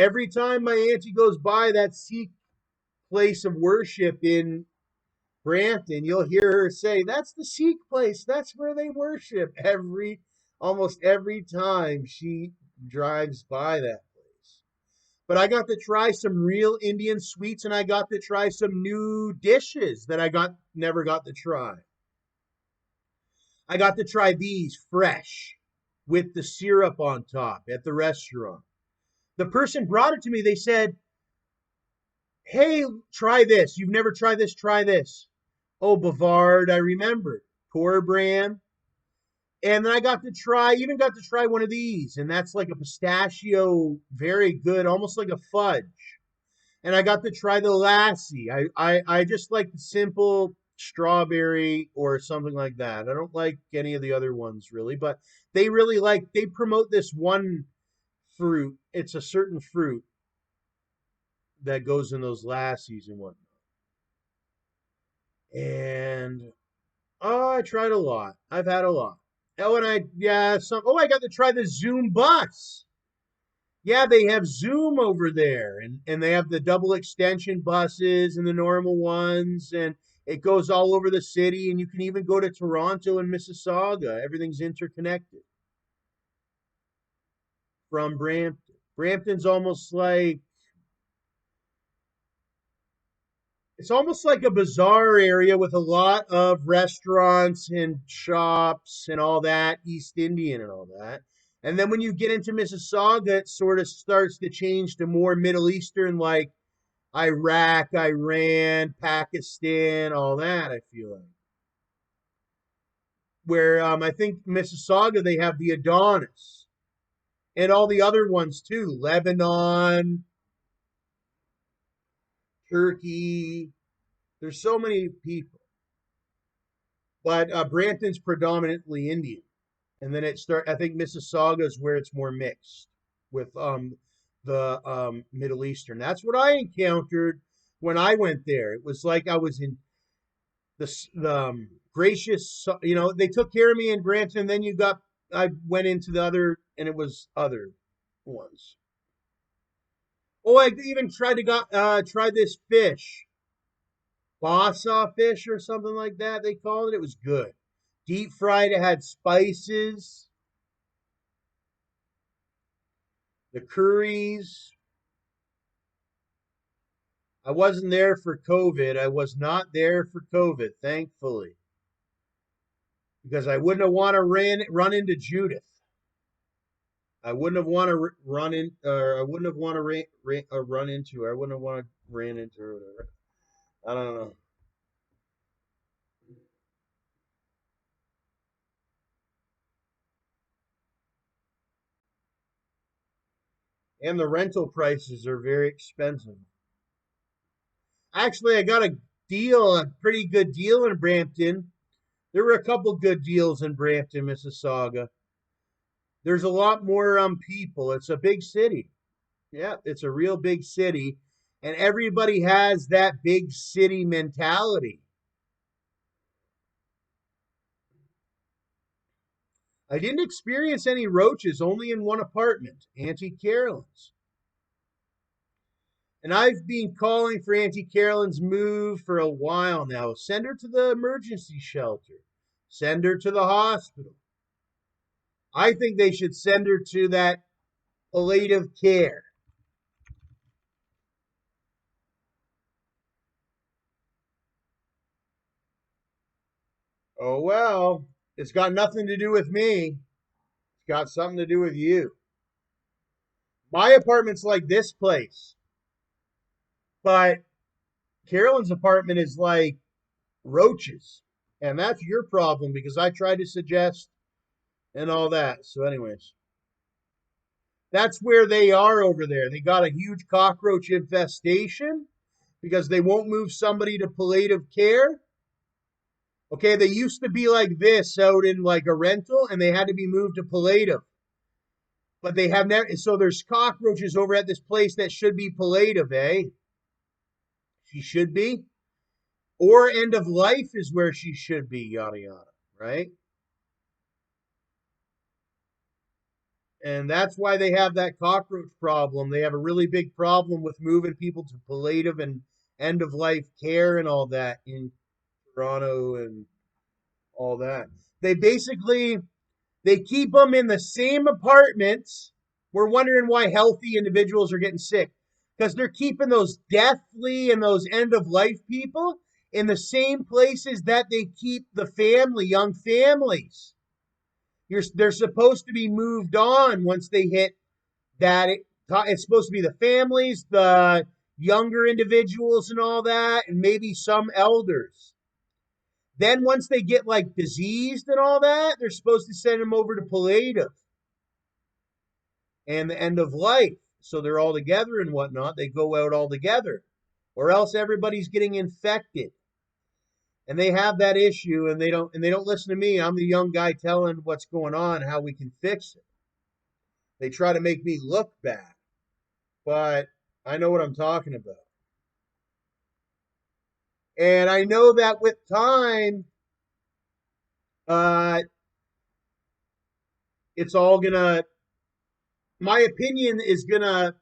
every time my auntie goes by that Sikh place of worship in Brampton, you'll hear her say, "That's the Sikh place. That's where they worship." Almost every time she drives by that place. But I got to try some real Indian sweets, and I got to try some new dishes that I got never got to try. I got to try these fresh with the syrup on top at the restaurant. The person brought it to me. They said, "Hey, try this. You've never tried this. Try this." Oh, Bavard, I remembered. Poor Bram. And then I even got to try one of these, and that's like a pistachio, very good, almost like a fudge. And I got to try the lassi. I just like the simple strawberry or something like that. I don't like any of the other ones really, but they promote this one fruit. It's a certain fruit that goes in those lassies and whatnot. And oh, I tried a lot. I've had a lot. Oh, and I got to try the Zoom bus. Yeah, they have Zoom over there, and they have the double extension buses and the normal ones, and it goes all over the city, and you can even go to Toronto and Mississauga. Everything's interconnected from Brampton. Brampton's it's almost like a bazaar area with a lot of restaurants and shops and all that, East Indian and all that. And then when you get into Mississauga, it sort of starts to change to more Middle Eastern, like Iraq, Iran, Pakistan, all that, I feel like. Where I think Mississauga, they have the Adonis and all the other ones too, Lebanon, Turkey. There's so many people. But Brampton's predominantly Indian. And then I think Mississauga is where it's more mixed with the Middle Eastern. That's what I encountered when I went there. It was like I was in the gracious, they took care of me in Brampton. And then I went into the other, and it was other ones. Oh, I even try this fish, Basa fish or something like that. They called it. It was good. Deep fried. It had spices, the curries. I wasn't there for COVID. I was not there for COVID, thankfully, because I wouldn't have want to run into Judith. I wouldn't have want to run in, or I wouldn't have want to run into her. I wouldn't have want to ran into her. Or whatever. I don't know. And the rental prices are very expensive. Actually, I got a pretty good deal in Brampton. There were a couple good deals in Brampton, Mississauga. There's a lot more people. It's a big city. Yeah, it's a real big city, and everybody has that big city mentality. I didn't experience any roaches, only in one apartment, Auntie Carolyn's. And I've been calling for Auntie Carolyn's move for a while now. Send her to the emergency shelter. Send her to the hospital. I think they should send her to that palliative care. Oh, well, it's got nothing to do with me. It's got something to do with you. My apartment's like this place, but Carolyn's apartment is like roaches. And that's your problem because I tried to suggest and all that. So, anyways, that's where they are over there. They got a huge cockroach infestation because they won't move somebody to palliative care. Okay, they used to be like this out in like a rental and they had to be moved to palliative. But they have never, so there's cockroaches over at this place that should be palliative, eh? She should be. Or end of life is where she should be, yada yada, right? And that's why they have that cockroach problem. They have a really big problem with moving people to palliative and end of life care and all that in Toronto and all that. They basically they keep them in the same apartments. We're wondering why healthy individuals are getting sick because they're keeping those deathly and those end of life people in the same places that they keep the young families. They're supposed to be moved on once they hit that. It's supposed to be the families, the younger individuals, and all that, and maybe some elders. Then once they get like diseased and all that, they're supposed to send them over to palliative and the end of life. So they're all together and whatnot. They go out all together, or else everybody's getting infected. And they have that issue, and they don't listen to me. I'm the young guy telling what's going on, how we can fix it. They try to make me look bad, but I know what I'm talking about. And I know that with time, uh, it's all gonna. My opinion is gonna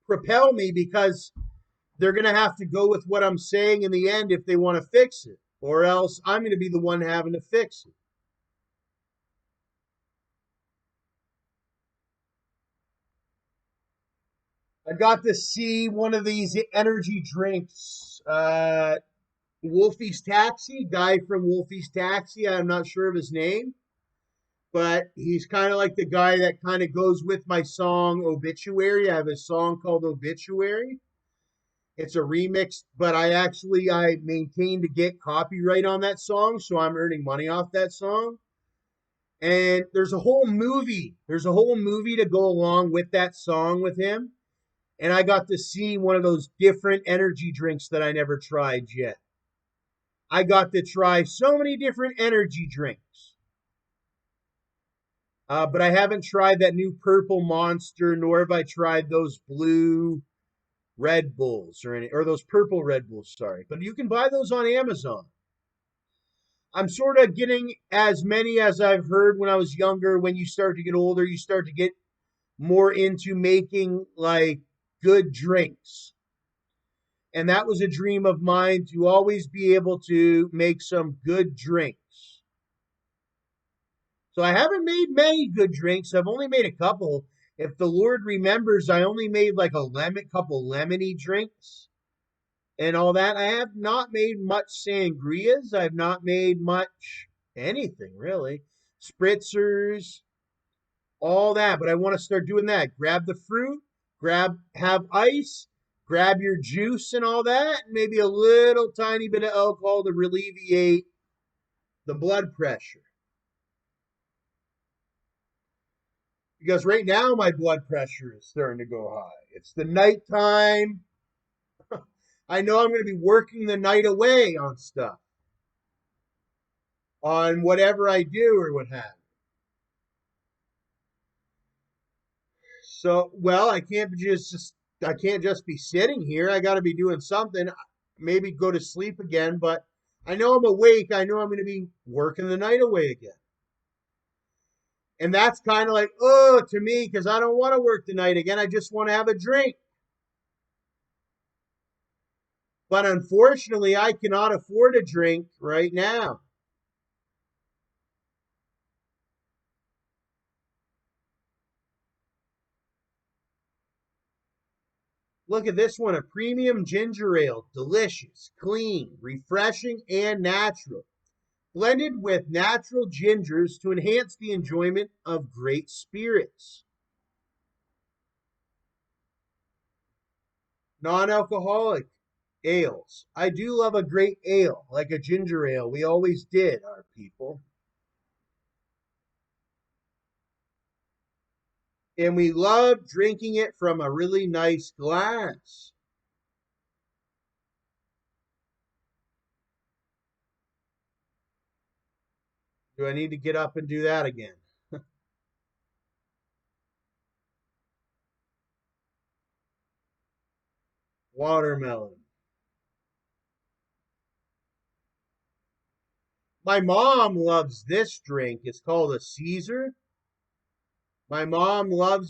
propel me because they're gonna have to go with what I'm saying in the end if they want to fix it, or else I'm gonna be the one having to fix it. I got to see one of these energy drinks. Wolfie's Taxi, guy from Wolfie's Taxi. I'm not sure of his name, but he's kind of like the guy that kind of goes with my song Obituary. I have a song called Obituary. It's a remix, but I maintain to get copyright on that song, so I'm earning money off that song. And there's a whole movie. There's a whole movie to go along with that song with him. And I got to see one of those different energy drinks that I never tried yet. I got to try so many different energy drinks. But I haven't tried that new purple monster, nor have I tried those blue Red Bulls or those purple Red Bulls, sorry. But you can buy those on Amazon. I'm sort of getting as many as I've heard when I was younger. When you start to get older, you start to get more into making like good drinks. And that was a dream of mine to always be able to make some good drinks. So I haven't made many good drinks. I've only made a couple. If the Lord remembers, I only made like couple lemony drinks and all that. I have not made much sangrias. I've not made much anything really. Spritzers, all that. But I want to start doing that. Grab the fruit, have ice, grab your juice and all that, and maybe a little tiny bit of alcohol to alleviate the blood pressure. Because right now my blood pressure is starting to go high. It's the nighttime. I know I'm going to be working the night away on stuff, on whatever I do or what have you. So, well, I can't just be sitting here. I got to be doing something. Maybe go to sleep again, but I know I'm awake. I know I'm going to be working the night away again. And that's kind of like, oh, to me, because I don't want to work the night again. I just want to have a drink. But unfortunately, I cannot afford a drink right now. Look at this one, a premium ginger ale. Delicious, clean, refreshing, and natural. Blended with natural gingers to enhance the enjoyment of great spirits. Non-alcoholic ales. I do love a great ale, like a ginger ale. We always did, our people. And we love drinking it from a really nice glass. Do I need to get up and do that again? Watermelon. My mom loves this drink. It's called a Caesar. My mom loves